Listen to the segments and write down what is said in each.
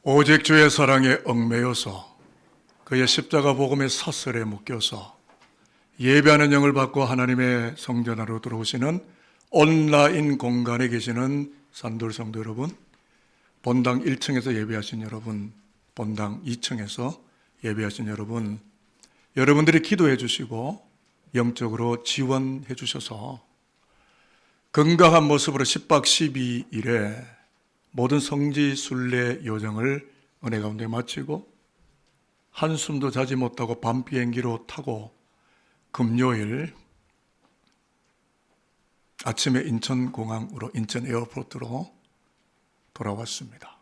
오직 주의 사랑에 얽매여서 그의 십자가 복음의 사슬에 묶여서 예배하는 영을 받고 하나님의 성전 안으로 들어오시는 온라인 공간에 계시는 산돌 성도 여러분, 본당 1층에서 예배하신 여러분, 본당 2층에서 예배하신 여러분, 여러분들이 기도해 주시고 영적으로 지원해 주셔서 건강한 모습으로 10박 12일에 모든 성지 순례 요정을 은혜 가운데 마치고 한숨도 자지 못하고 밤 비행기로 타고 금요일 아침에 인천공항으로, 인천 에어포트로 돌아왔습니다.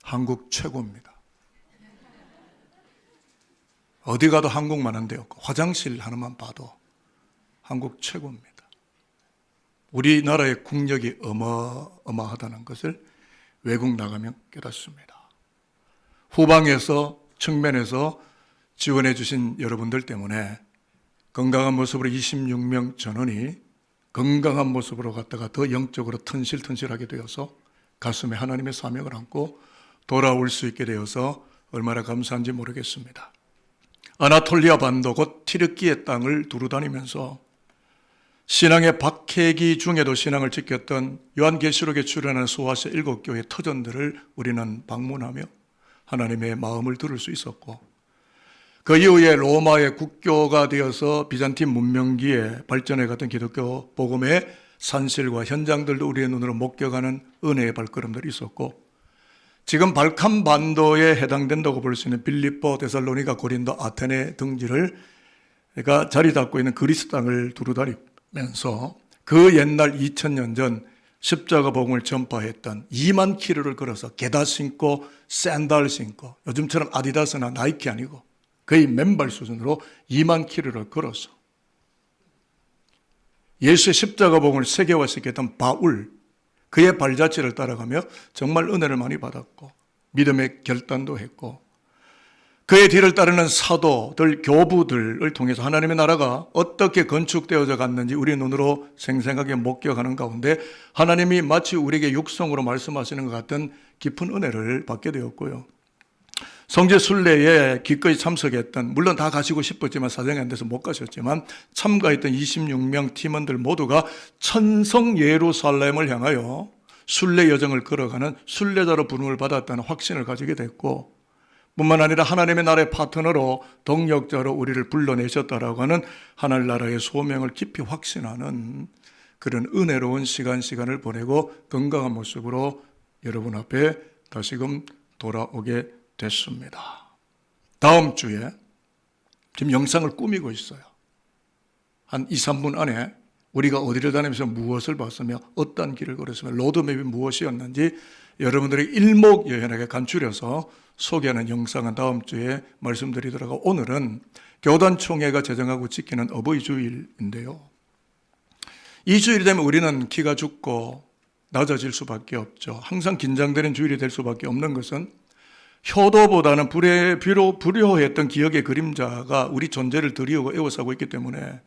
한국 최고입니다. 어디 가도 한국만한 데 없고 화장실 하나만 봐도 한국 최고입니다. 우리나라의 국력이 어마어마하다는 것을 외국 나가면 깨닫습니다. 후방에서, 측면에서 지원해 주신 여러분들 때문에 건강한 모습으로 26명 전원이 건강한 모습으로 갔다가 더 영적으로 튼실튼실하게 되어서 가슴에 하나님의 사명을 안고 돌아올 수 있게 되어서 얼마나 감사한지 모르겠습니다. 아나톨리아 반도 곧 튀르키예 땅을 두루다니면서 신앙의 박해기 중에도 신앙을 지켰던 요한계시록에 출연하는 소아시아 7교회 터전들을 우리는 방문하며 하나님의 마음을 들을 수 있었고, 그 이후에 로마의 국교가 되어서 비잔틴 문명기에 발전해갔던 기독교 복음의 산실과 현장들도 우리의 눈으로 목격하는 은혜의 발걸음들이 있었고, 지금 발칸 반도에 해당된다고 볼 수 있는 빌립보, 데살로니가, 고린도, 아테네 등지를 그러니까 자리 잡고 있는 그리스 땅을 두루다니면서 그 옛날 2000년 전 십자가 복음을 전파했던 2만 킬로를 걸어서 게다 신고 샌들 신고, 요즘처럼 아디다스나 나이키 아니고 거의 맨발 수준으로 2만 킬로를 걸어서 예수의 십자가 복음을 세계화시켰던 바울, 그의 발자취를 따라가며 정말 은혜를 많이 받았고 믿음의 결단도 했고, 그의 뒤를 따르는 사도들, 교부들을 통해서 하나님의 나라가 어떻게 건축되어져 갔는지 우리 눈으로 생생하게 목격하는 가운데 하나님이 마치 우리에게 육성으로 말씀하시는 것 같은 깊은 은혜를 받게 되었고요. 성지 순례에 기꺼이 참석했던, 물론 다 가시고 싶었지만 사정이 안 돼서 못 가셨지만 참가했던 26명 팀원들 모두가 천성 예루살렘을 향하여 순례 여정을 걸어가는 순례자로 부름을 받았다는 확신을 가지게 됐고, 뿐만 아니라 하나님의 나라의 파트너로 동역자로 우리를 불러내셨다라고 하는 하늘나라의 소명을 깊이 확신하는 그런 은혜로운 시간을 보내고 건강한 모습으로 여러분 앞에 다시금 돌아오게 됐습니다. 다음 주에 지금 영상을 꾸미고 있어요. 한 2, 3분 안에 우리가 어디를 다니면서 무엇을 봤으며 어떤 길을 걸었으며 로드맵이 무엇이었는지 여러분들이 일목요연하게 간추려서 소개하는 영상은 다음 주에 말씀드리더라고. 오늘은 교단총회가 제정하고 지키는 어버이 주일인데요. 이 주일이 되면 우리는 기가 죽고 낮아질 수밖에 없죠. 항상 긴장되는 주일이 될 수밖에 없는 것은 효도보다는 불효했던 기억의 그림자가 우리 존재를 드리우고 에워싸고 있기 때문에,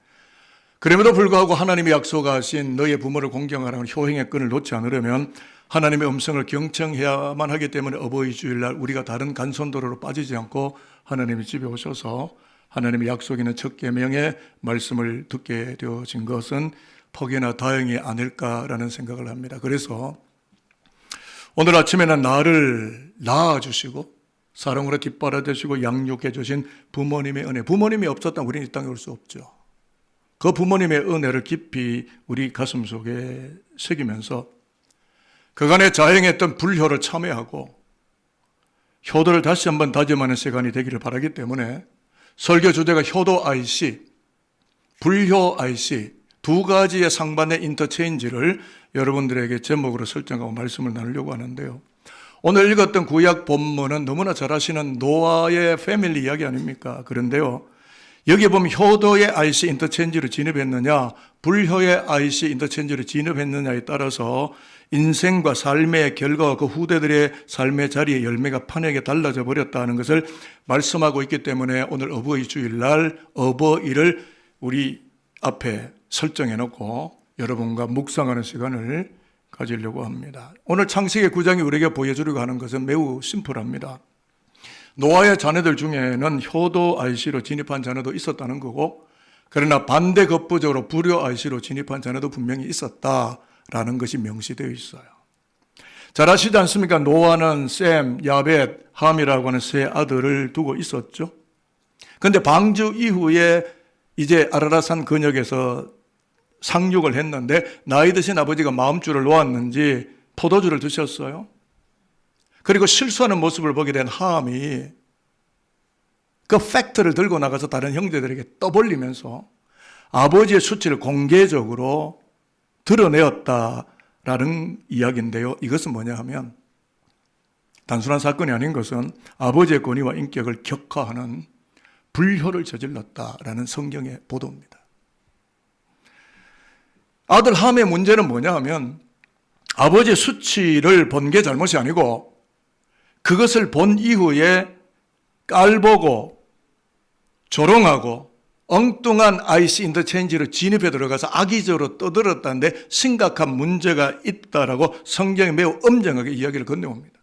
그럼에도 불구하고 하나님이 약속하신 너의 부모를 공경하라는 효행의 끈을 놓지 않으려면 하나님의 음성을 경청해야만 하기 때문에 어버이 주일날 우리가 다른 간선도로로 빠지지 않고 하나님이 집에 오셔서 하나님의 약속 있는 첫 계명의 말씀을 듣게 되어진 것은 퍽이나 다행이 아닐까라는 생각을 합니다. 그래서 오늘 아침에는 나를 낳아주시고 사랑으로 뒷바라지시고 양육해 주신 부모님의 은혜, 부모님이 없었다면 우리는 이 땅에 올 수 없죠. 그 부모님의 은혜를 깊이 우리 가슴 속에 새기면서 그간에 자행했던 불효를 참회하고 효도를 다시 한번 다짐하는 시간이 되기를 바라기 때문에 설교 주제가 효도 IC, 불효 IC 두 가지의 상반의 인터체인지를 여러분들에게 제목으로 설정하고 말씀을 나누려고 하는데요. 오늘 읽었던 구약 본문은 너무나 잘 아시는 노아의 패밀리 이야기 아닙니까? 그런데요, 여기 보면 효도의 IC 인터체인지로 진입했느냐, 불효의 IC 인터체인지로 진입했느냐에 따라서 인생과 삶의 결과와 그 후대들의 삶의 자리의 열매가 판에게 달라져 버렸다는 것을 말씀하고 있기 때문에 오늘 어버이 주일날 어버이를 우리 앞에 설정해 놓고 여러분과 묵상하는 시간을 가지려고 합니다. 오늘 창세기 9장이 우리에게 보여주려고 하는 것은 매우 심플합니다. 노아의 자녀들 중에는 효도 IC로 진입한 자녀도 있었다는 거고, 그러나 반대 급부적으로 불효 IC로 진입한 자녀도 분명히 있었다라는 것이 명시되어 있어요. 잘 아시지 않습니까? 노아는 셈, 야벳, 함이라고 하는 세 아들을 두고 있었죠. 그런데 방주 이후에 이제 아라라산 근역에서 상륙을 했는데 나이 드신 아버지가 마음줄을 놓았는지 포도주를 드셨어요. 그리고 실수하는 모습을 보게 된 함이 그 팩트를 들고 나가서 다른 형제들에게 떠벌리면서 아버지의 수치를 공개적으로 드러내었다라는 이야기인데요. 이것은 뭐냐 하면 단순한 사건이 아닌 것은 아버지의 권위와 인격을 격하하는 불효를 저질렀다라는 성경의 보도입니다. 아들 함의 문제는 뭐냐 하면 아버지의 수치를 본 게 잘못이 아니고 그것을 본 이후에 깔보고 조롱하고 엉뚱한 IC 인터체인지로 진입해 들어가서 악의적으로 떠들었다는데 심각한 문제가 있다라고 성경이 매우 엄정하게 이야기를 건네옵니다.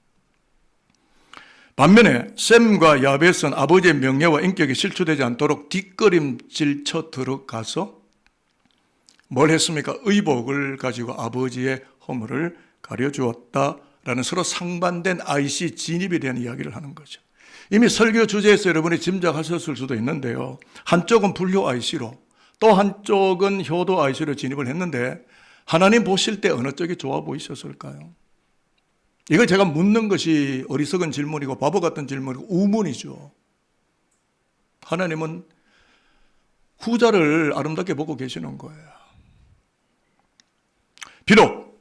반면에 셈과 야벳은 아버지의 명예와 인격이 실추되지 않도록 뒷걸음질 쳐 들어가서 뭘 했습니까? 의복을 가지고 아버지의 허물을 가려주었다라는 서로 상반된 IC 진입에 대한 이야기를 하는 거죠. 이미 설교 주제에서 여러분이 짐작하셨을 수도 있는데요. 한쪽은 불효 IC로 또 한쪽은 효도 IC로 진입을 했는데 하나님 보실 때 어느 쪽이 좋아 보이셨을까요? 이걸 제가 묻는 것이 어리석은 질문이고 바보 같은 질문이고 우문이죠. 하나님은 후자를 아름답게 보고 계시는 거예요. 비록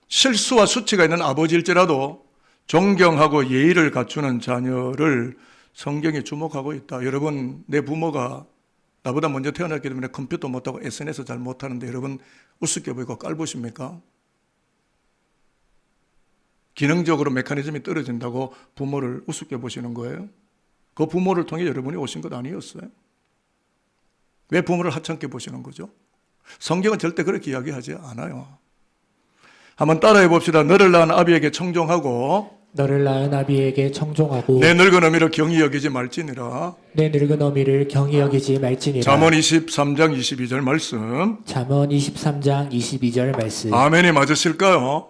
실수와 수치가 있는 아버지일지라도 존경하고 예의를 갖추는 자녀를 성경이 주목하고 있다. 여러분, 내 부모가 나보다 먼저 태어났기 때문에 컴퓨터 못하고 SNS 잘 못하는데 여러분 우습게 보이고 깔보십니까? 기능적으로 메커니즘이 떨어진다고 부모를 우습게 보시는 거예요? 그 부모를 통해 여러분이 오신 것 아니었어요? 왜 부모를 하찮게 보시는 거죠? 성경은 절대 그렇게 이야기하지 않아요. 한번 따라해 봅시다. 너를 낳은 아비에게 청종하고 너를 낳은 아비에게 청종하고 내 늙은 어미를 경히 여기지 말지니라. 내 늙은 어미를 경히 여기지 말지니라. 잠언 23장 22절 말씀. 잠언 23장 22절 말씀. 아멘이 맞으실까요?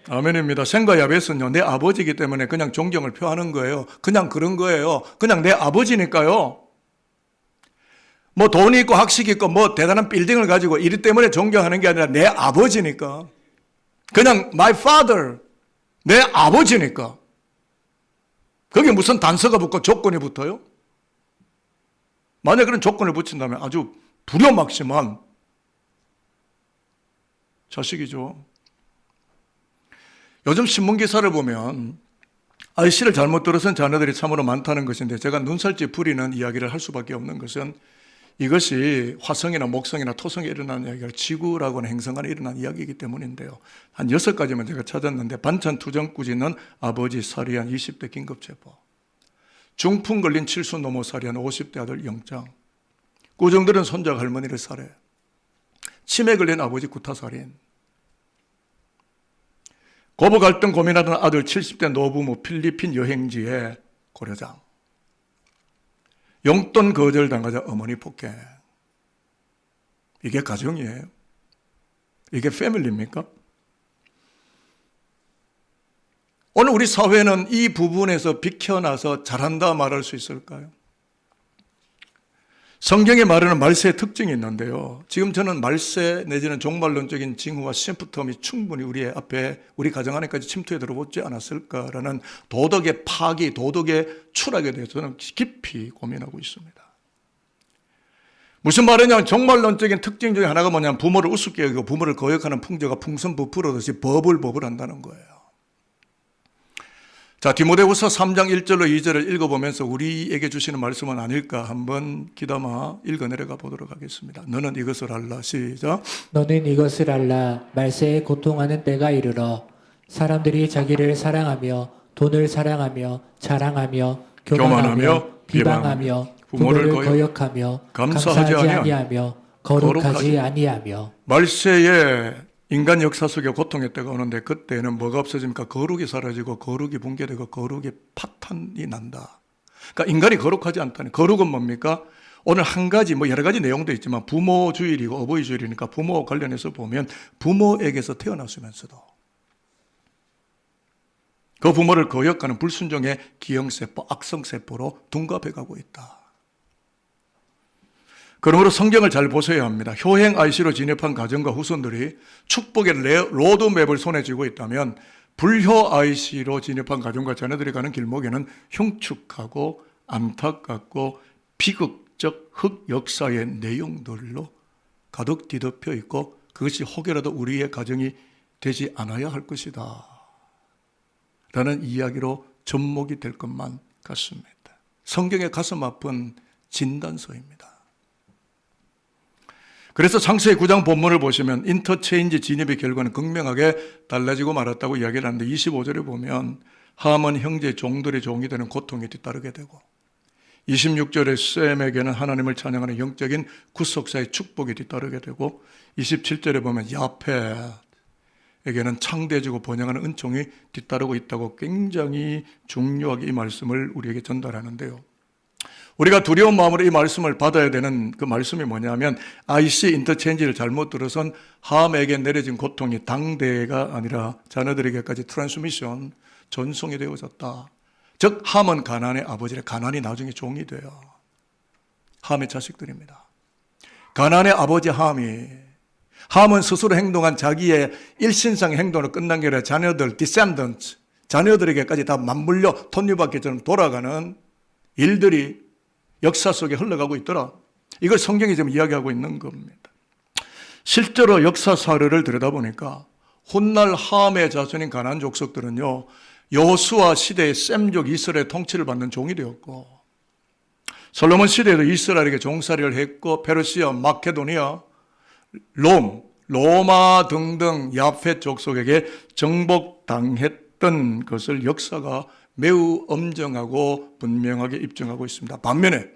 아멘입니다. 셈과 야벳은요, 내 아버지이기 때문에 그냥 존경을 표하는 거예요. 그냥 그런 거예요. 그냥 내 아버지니까요. 뭐 돈이 있고 학식이 있고 뭐 대단한 빌딩을 가지고 이리 때문에 존경하는 게 아니라 내 아버지니까. 그냥 my father, 내 아버지니까. 거기에 무슨 단서가 붙고 조건이 붙어요? 만약 그런 조건을 붙인다면 아주 불효막심한 자식이죠. 요즘 신문기사를 보면 IC를 잘못 들어선 자녀들이 참으로 많다는 것인데 제가 눈살찌 부리는 이야기를 할 수밖에 없는 것은 이것이 화성이나 목성이나 토성에 일어나는 이야기가 지구라고 하는 행성 안에 일어난 이야기이기 때문인데요. 한 6가지만 제가 찾았는데 반찬 투정꾸지는 아버지 살해한 20대 긴급체포, 중풍 걸린 7수 노모 살해한 50대 아들 영장, 꾸정들은 손자 할머니를 살해, 치매 걸린 아버지 구타살인, 고부 갈등 고민하던 아들 70대 노부모 필리핀 여행지의 고려장, 용돈 거절당하자 어머니 폭행. 이게 가정이에요? 이게 패밀리입니까? 오늘 우리 사회는 이 부분에서 비켜나서 잘한다 말할 수 있을까요? 성경에 말하는 말세의 특징이 있는데요. 지금 저는 말세 내지는 종말론적인 징후와 심프텀이 충분히 우리 앞에, 우리 가정 안에까지 침투해 들어오지 않았을까라는 도덕의 파기, 도덕의 추락에 대해서 저는 깊이 고민하고 있습니다. 무슨 말이냐면 종말론적인 특징 중에 하나가 뭐냐면 부모를 우습게 여기고 부모를 거역하는 풍조가 풍선부풀어듯이 버블버블한다는 거예요. 자, 디모데후서 3장 1절로 2절을 읽어보면서 우리에게 주시는 말씀은 아닐까 한번 귀담아 읽어 내려가 보도록 하겠습니다. 너는 이것을 알라. 시작. 너는 이것을 알라. 말세에 고통하는 때가 이르러 사람들이 자기를 사랑하며 돈을 사랑하며 자랑하며 교만하며 비방하며 부모를 거역하며 감사하지 아니하며 거룩하지 아니하며. 말세에 인간 역사 속에 고통의 때가 오는데 그때는 뭐가 없어집니까? 거룩이 사라지고 거룩이 붕괴되고 거룩이 파탄이 난다. 그러니까 인간이 거룩하지 않다니. 거룩은 뭡니까? 오늘 한 가지 여러 가지 내용도 있지만 부모 주일이고 어버이 주일이니까 부모 관련해서 보면 부모에게서 태어났으면서도 그 부모를 거역하는 불순종의 기형세포, 악성세포로 둔갑해가고 있다. 그러므로 성경을 잘 보셔야 합니다. 효행 IC로 진입한 가정과 후손들이 축복의 로드맵을 손에 쥐고 있다면 불효 IC로 진입한 가정과 자녀들이 가는 길목에는 흉측하고 안타깝고 비극적 흑역사의 내용들로 가득 뒤덮여 있고 그것이 혹여라도 우리의 가정이 되지 않아야 할 것이다 라는 이야기로 접목이 될 것만 같습니다. 성경의 가슴 아픈 진단서입니다. 그래서 창세기 9장 본문을 보시면 인터체인지 진입의 결과는 극명하게 달라지고 말았다고 이야기를 하는데 25절에 보면 함은 형제 종들의 종이 되는 고통이 뒤따르게 되고 26절에 셈에게는 하나님을 찬양하는 영적인 구속사의 축복이 뒤따르게 되고 27절에 보면 야펫에게는 창대해지고 번영하는 은총이 뒤따르고 있다고 굉장히 중요하게 이 말씀을 우리에게 전달하는데요. 우리가 두려운 마음으로 이 말씀을 받아야 되는 그 말씀이 뭐냐면 IC 인터체인지를 잘못 들어선 함에게 내려진 고통이 당대가 아니라 자녀들에게까지 트랜스미션, 전송이 되어졌다. 즉 함은 가나안의 아버지래. 가나안이 나중에 종이 돼요. 함의 자식들입니다. 가나안의 아버지 함은 스스로 행동한 자기의 일신상의 행동으로 끝난 게 아니라 자녀들, descendants, 자녀들에게까지 다 맞물려 톱니바퀴처럼 돌아가는 일들이 역사 속에 흘러가고 있더라. 이걸 성경이 지금 이야기하고 있는 겁니다. 실제로 역사 사례를 들여다보니까 훗날 함의 자손인 가나안 족속들은요, 여호수아 시대의 셈족 이스라엘의 통치를 받는 종이 되었고 솔로몬 시대에도 이스라엘에게 종살이를 했고 페르시아, 마케도니아, 로마 등등 야펫 족속에게 정복당했던 것을 역사가 매우 엄정하고 분명하게 입증하고 있습니다. 반면에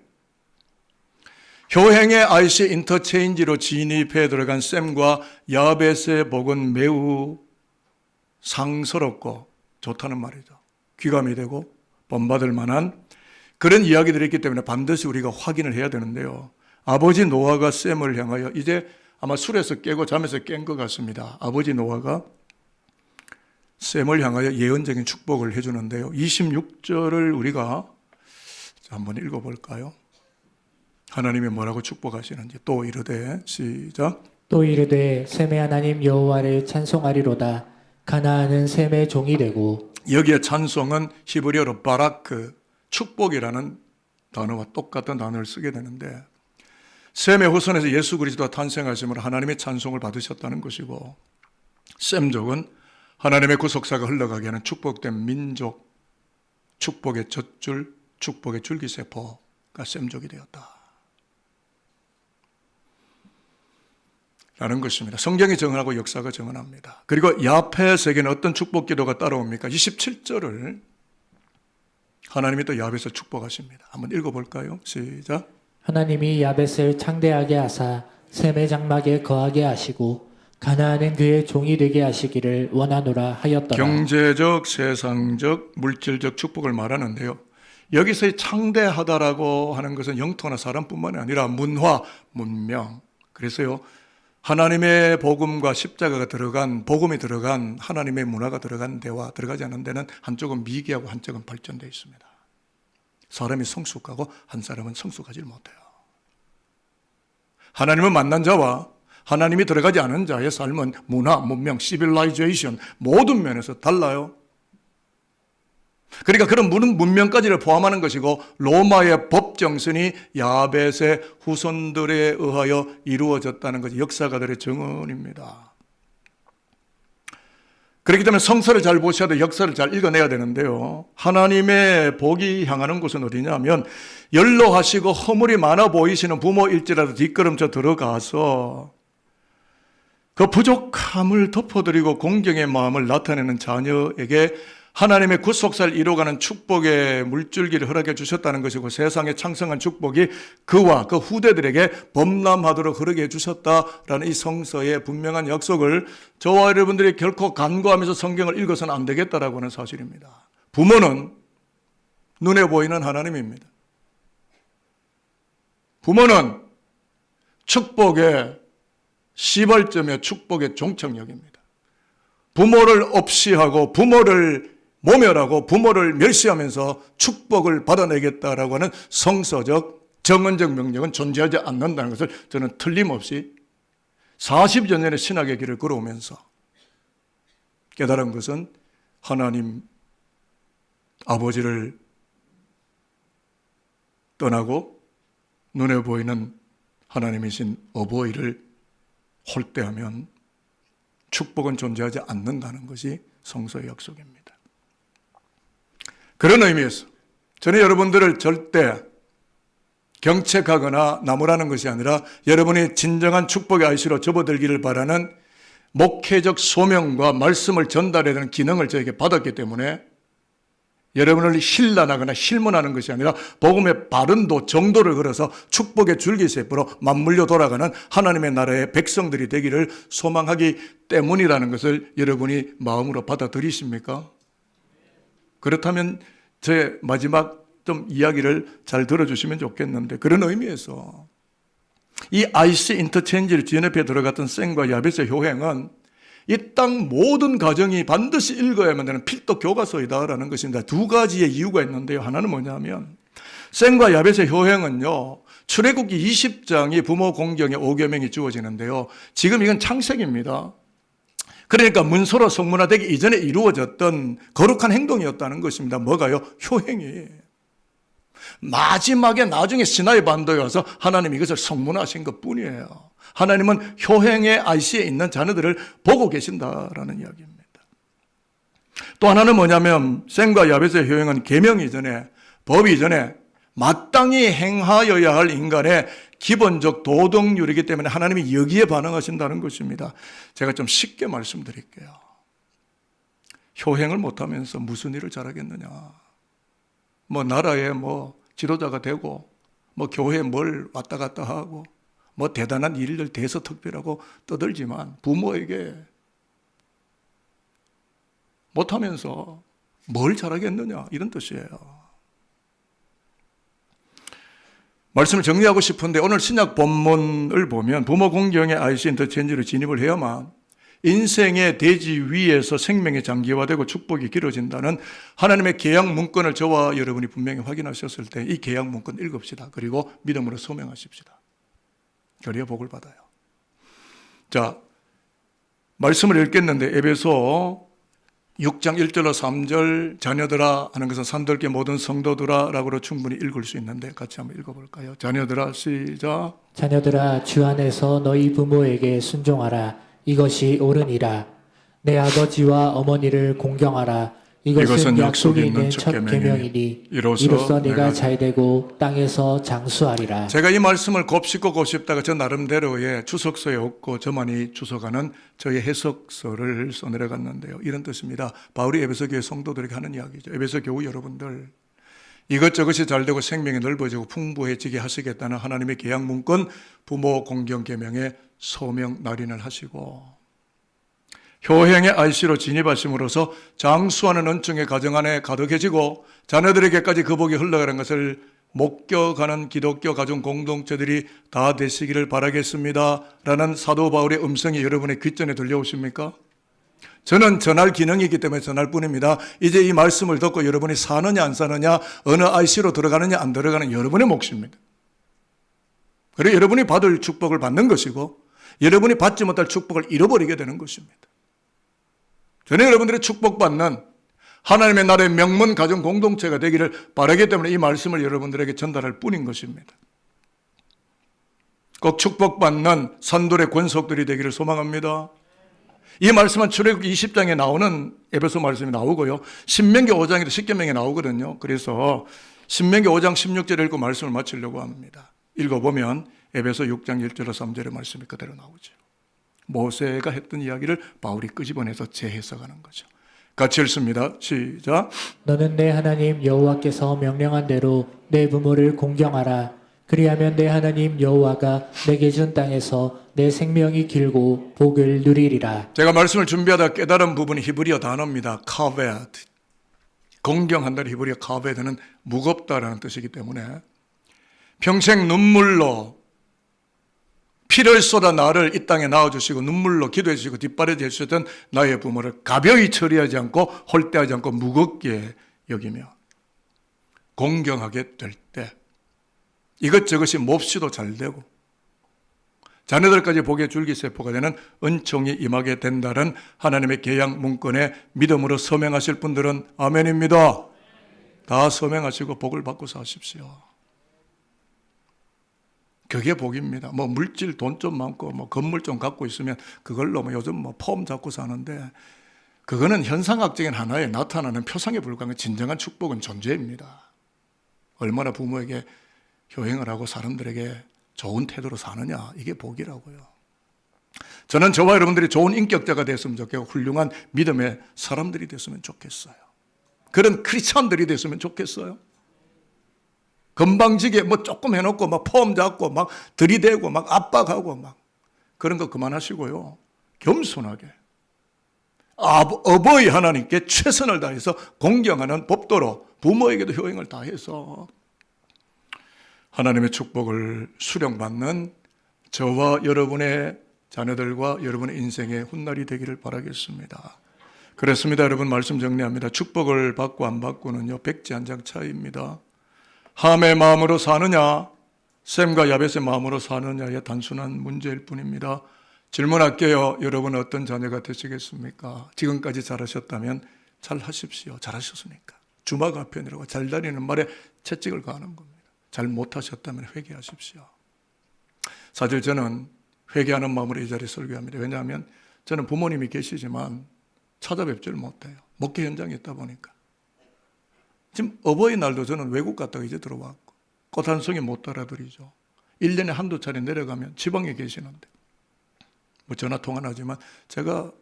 효행의 IC 인터체인지로 진입해 들어간 셈과 야벳의 복은 매우 상스럽고 좋다는 말이죠. 귀감이 되고 본받을 만한 그런 이야기들이 있기 때문에 반드시 우리가 확인을 해야 되는데요. 아버지 노아가 셈을 향하여 이제 아마 술에서 깨고 잠에서 깬 것 같습니다. 아버지 노아가 셈을 향하여 예언적인 축복을 해주는데요. 26절을 우리가 한번 읽어볼까요? 하나님이 뭐라고 축복하시는지. 또 이르되, 시작. 또 이르되 셈의 하나님 여호와를 찬송하리로다. 가나안은 셈의 종이 되고. 여기에 찬송은 히브리어로 바라크, 축복이라는 단어와 똑같은 단어를 쓰게 되는데 셈의 후손에서 예수 그리스도가 탄생하심으로 하나님의 찬송을 받으셨다는 것이고 셈족은 하나님의 구속사가 흘러가게 하는 축복된 민족, 축복의 젖줄, 축복의 줄기세포가 셈족이 되었다 라는 것입니다. 성경이 정언하고 역사가 정언합니다. 그리고 야펫에게는 어떤 축복 기도가 따라옵니까? 27절을 하나님이 또 야벳을 축복하십니다. 한번 읽어볼까요? 시작. 하나님이 야벳을 창대하게 하사 셈의 장막에 거하게 하시고 가나안은 그의 종이 되게 하시기를 원하노라 하였더라. 경제적, 세상적, 물질적 축복을 말하는데요. 여기서의 창대하다라고 하는 것은 영토나 사람뿐만 아니라 문화, 문명. 그래서요. 하나님의 복음과 십자가가 들어간, 복음이 들어간 하나님의 문화가 들어간 데와 들어가지 않은 데는 한쪽은 미개하고 한쪽은 발전되어 있습니다. 사람이 성숙하고 한 사람은 성숙하지 못해요. 하나님을 만난 자와 하나님이 들어가지 않은 자의 삶은 문화, 문명, 시빌라이제이션 모든 면에서 달라요. 그러니까 그런 문명까지를 포함하는 것이고 로마의 법정선이 야벳의 후손들에 의하여 이루어졌다는 것이 역사가들의 증언입니다. 그렇기 때문에 성서를 잘 보셔야 돼. 역사를 잘 읽어내야 되는데요. 하나님의 복이 향하는 곳은 어디냐면 연로하시고 허물이 많아 보이시는 부모일지라도 뒷걸음쳐 들어가서 그 부족함을 덮어드리고 공경의 마음을 나타내는 자녀에게 하나님의 구속사를 이루어가는 축복의 물줄기를 허락해 주셨다는 것이고 세상에 창성한 축복이 그와 그 후대들에게 범람하도록 허락해 주셨다라는 이 성서의 분명한 약속을 저와 여러분들이 결코 간과하면서 성경을 읽어서는 안 되겠다라고 하는 사실입니다. 부모는 눈에 보이는 하나님입니다. 부모는 축복의 시발점의 축복의 종착역입니다. 부모를 없이하고 부모를 모멸하고 부모를 멸시하면서 축복을 받아내겠다라고 하는 성서적 정언적 명령은 존재하지 않는다는 것을 저는 틀림없이 40여 년의 신학의 길을 걸어오면서 깨달은 것은 하나님 아버지를 떠나고 눈에 보이는 하나님이신 어버이를 홀대하면 축복은 존재하지 않는다는 것이 성서의 약속입니다. 그런 의미에서 저는 여러분들을 절대 경책하거나 나무라는 것이 아니라 여러분이 진정한 축복의 아이시로 접어들기를 바라는 목회적 소명과 말씀을 전달해야 되는 기능을 저에게 받았기 때문에 여러분을 힐난하거나 힐문하는 것이 아니라 복음의 바른 도 정도를 걸어서 축복의 줄기세포로 맞물려 돌아가는 하나님의 나라의 백성들이 되기를 소망하기 때문이라는 것을 여러분이 마음으로 받아들이십니까? 그렇다면 제 마지막 좀 이야기를 잘 들어주시면 좋겠는데, 그런 의미에서 이 IC 인터체인지를 지연협회에 들어갔던 셈과 야벳의 효행은 이 땅 모든 가정이 반드시 읽어야만 되는 필독 교과서이다라는 것입니다. 두 가지의 이유가 있는데요. 하나는 뭐냐면 셈과 야벳의 효행은요, 출애굽기 20장이 부모 공경의 5계명이 주어지는데요. 지금 이건 창세기입니다. 그러니까 문서로 성문화되기 이전에 이루어졌던 거룩한 행동이었다는 것입니다. 뭐가요? 효행이. 마지막에 나중에 시나이 반도에 와서 하나님이 이것을 성문화하신 것뿐이에요. 하나님은 효행의 IC에 있는 자녀들을 보고 계신다라는 이야기입니다. 또 하나는 뭐냐면 셈과 야벳의 효행은 계명 이전에, 법 이전에 마땅히 행하여야 할 인간의 기본적 도덕률이기 때문에 하나님이 여기에 반응하신다는 것입니다. 제가 좀 쉽게 말씀드릴게요. 효행을 못하면서 무슨 일을 잘하겠느냐. 뭐 나라의 지도자가 되고 교회에 뭘 왔다 갔다 하고 대단한 일을 대서특별하고 떠들지만 부모에게 못하면서 뭘 잘하겠느냐, 이런 뜻이에요. 말씀을 정리하고 싶은데 오늘 신약 본문을 보면 부모 공경의 IC 인터체인지로 진입을 해야만 인생의 대지 위에서 생명이 장기화되고 축복이 길어진다는 하나님의 계약 문건을 저와 여러분이 분명히 확인하셨을 때 이 계약 문건 읽읍시다. 그리고 믿음으로 소명하십시다. 그래야 복을 받아요. 자, 말씀을 읽겠는데 에베소 6장 1절로 3절 자녀들아 하는 것은 산들께 모든 성도들아 라고 충분히 읽을 수 있는데 같이 한번 읽어볼까요? 자녀들아, 시작. 자녀들아, 주 안에서 너희 부모에게 순종하라. 이것이 옳으니라. 내 아버지와 어머니를 공경하라. 이것은 약속이 있는 첫 계명이니 이로써 내가 잘되고 땅에서 장수하리라. 제가 이 말씀을 곱씹고 곱씹다가 저 나름대로의 주석서에 없고 저만이 주석하는 저의 해석서를 써내려갔는데요. 이런 뜻입니다. 바울이 에베소 교회 성도들에게 하는 이야기죠. 에베소 교우 여러분들, 이것저것이 잘되고 생명이 넓어지고 풍부해지게 하시겠다는 하나님의 계약 문건 부모 공경 계명에 소명 날인을 하시고 효행의 IC로 진입하심으로써 장수하는 은총의 가정 안에 가득해지고 자녀들에게까지 그 복이 흘러가는 것을 목격하는 기독교 가정 공동체들이 다 되시기를 바라겠습니다 라는 사도 바울의 음성이 여러분의 귓전에 들려오십니까? 저는 전할 기능이기 때문에 전할 뿐입니다. 이제 이 말씀을 듣고 여러분이 사느냐 안 사느냐, 어느 IC로 들어가느냐 안 들어가는 여러분의 몫입니다. 그리고 여러분이 받을 축복을 받는 것이고 여러분이 받지 못할 축복을 잃어버리게 되는 것입니다. 저는 여러분들이 축복받는 하나님의 나라의 명문 가정 공동체가 되기를 바라기 때문에 이 말씀을 여러분들에게 전달할 뿐인 것입니다. 꼭 축복받는 산돌의 권속들이 되기를 소망합니다. 이 말씀은 출애굽기 20장에 나오는 에베소 말씀이 나오고요. 신명기 5장에도 십계명이 나오거든요. 그래서 신명기 5장 16절에 읽고 말씀을 마치려고 합니다. 읽어보면 에베소 6장 1절로 3절의 말씀이 그대로 나오죠. 모세가 했던 이야기를 바울이 끄집어내서 재해석하는 거죠. 같이 읽습니다. 시작. 너는 내 하나님 여호와께서 명령한 대로 내 부모를 공경하라. 그리하면 내 하나님 여호와가 내게 준 땅에서 내 생명이 길고 복을 누리리라. 제가 말씀을 준비하다 깨달은 부분이 히브리어 단어입니다. 카베드. 공경한다는 히브리어 카베드는 무겁다라는 뜻이기 때문에 평생 눈물로 피를 쏟아 나를 이 땅에 낳아주시고 눈물로 기도해 주시고 뒷발에 대주셨던 나의 부모를 가벼이 처리하지 않고 홀대하지 않고 무겁게 여기며 공경하게 될 때 이것저것이 몹시도 잘 되고 자녀들까지 복의 줄기세포가 되는 은총이 임하게 된다는 하나님의 계약 문건에 믿음으로 서명하실 분들은 아멘입니다. 다 서명하시고 복을 받고 사십시오. 그게 복입니다. 뭐 물질 돈 좀 많고 뭐 건물 좀 갖고 있으면 그걸로 뭐 요즘 뭐 폼 잡고 사는데 그거는 현상학적인 하나에 나타나는 표상에 불과한 진정한 축복은 존재입니다. 얼마나 부모에게 효행을 하고 사람들에게 좋은 태도로 사느냐, 이게 복이라고요. 저는 저와 여러분들이 좋은 인격자가 됐으면 좋겠고 훌륭한 믿음의 사람들이 됐으면 좋겠어요. 그런 크리스찬들이 됐으면 좋겠어요. 건방지게 뭐 조금 해놓고 막 폼 잡고 막 들이대고 막 압박하고 막 그런 거 그만하시고요. 겸손하게 어버이 하나님께 최선을 다해서 공경하는 법도로 부모에게도 효행을 다해서 하나님의 축복을 수령받는 저와 여러분의 자녀들과 여러분의 인생의 훗날이 되기를 바라겠습니다. 그렇습니다. 여러분, 말씀 정리합니다. 축복을 받고 안 받고는요, 백지 한 장 차이입니다. 함의 마음으로 사느냐, 셈과 야벳의 마음으로 사느냐의 단순한 문제일 뿐입니다. 질문할게요. 여러분은 어떤 자녀가 되시겠습니까? 지금까지 잘하셨다면 잘 하십시오. 잘하셨으니까. 주마가 편이라고 잘 다니는 말에 채찍을 가하는 겁니다. 잘 못하셨다면 회개하십시오. 사실 저는 회개하는 마음으로 이 자리에 설교합니다. 왜냐하면 저는 부모님이 계시지만 찾아뵙지를 못해요. 목회 현장에 있다 보니까. 지금 어버이날도 저는 외국 갔다가 이제 들어왔고 꽃 한 송이 못 알아들이죠. 1년에 한두 차례 내려가면 지방에 계시는데 뭐 전화 통화는 하지만 제가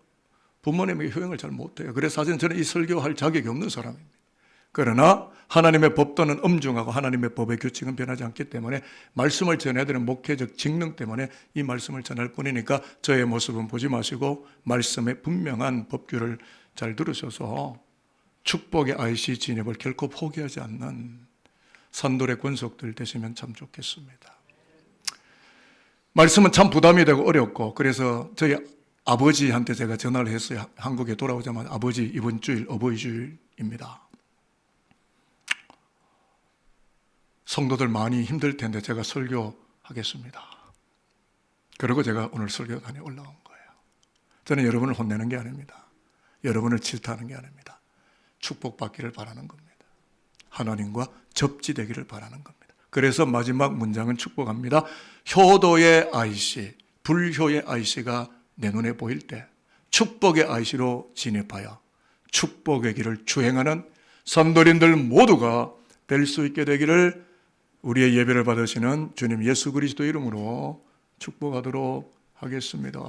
부모님에게 효행을 잘 못해요. 그래서 사실 저는 이 설교할 자격이 없는 사람입니다. 그러나 하나님의 법도는 엄중하고 하나님의 법의 규칙은 변하지 않기 때문에 말씀을 전해드리는 목회적 직능 때문에 이 말씀을 전할 뿐이니까 저의 모습은 보지 마시고 말씀의 분명한 법규를 잘 들으셔서 축복의 IC 진입을 결코 포기하지 않는 산돌의 권속들 되시면 참 좋겠습니다. 말씀은 참 부담이 되고 어렵고 그래서 저희 아버지한테 제가 전화를 했어요. 한국에 돌아오자마자 아버지 이번 주일 어버이 주일입니다. 성도들 많이 힘들 텐데 제가 설교하겠습니다. 그리고 제가 오늘 설교단에 올라온 거예요. 저는 여러분을 혼내는 게 아닙니다. 여러분을 질타하는 게 아닙니다. 축복받기를 바라는 겁니다. 하나님과 접지되기를 바라는 겁니다. 그래서 마지막 문장은 축복합니다. 효도의 IC, 불효의 IC가 내 눈에 보일 때 축복의 IC로 진입하여 축복의 길을 주행하는 선도인들 모두가 될 수 있게 되기를 우리의 예배를 받으시는 주님 예수 그리스도 이름으로 축복하도록 하겠습니다.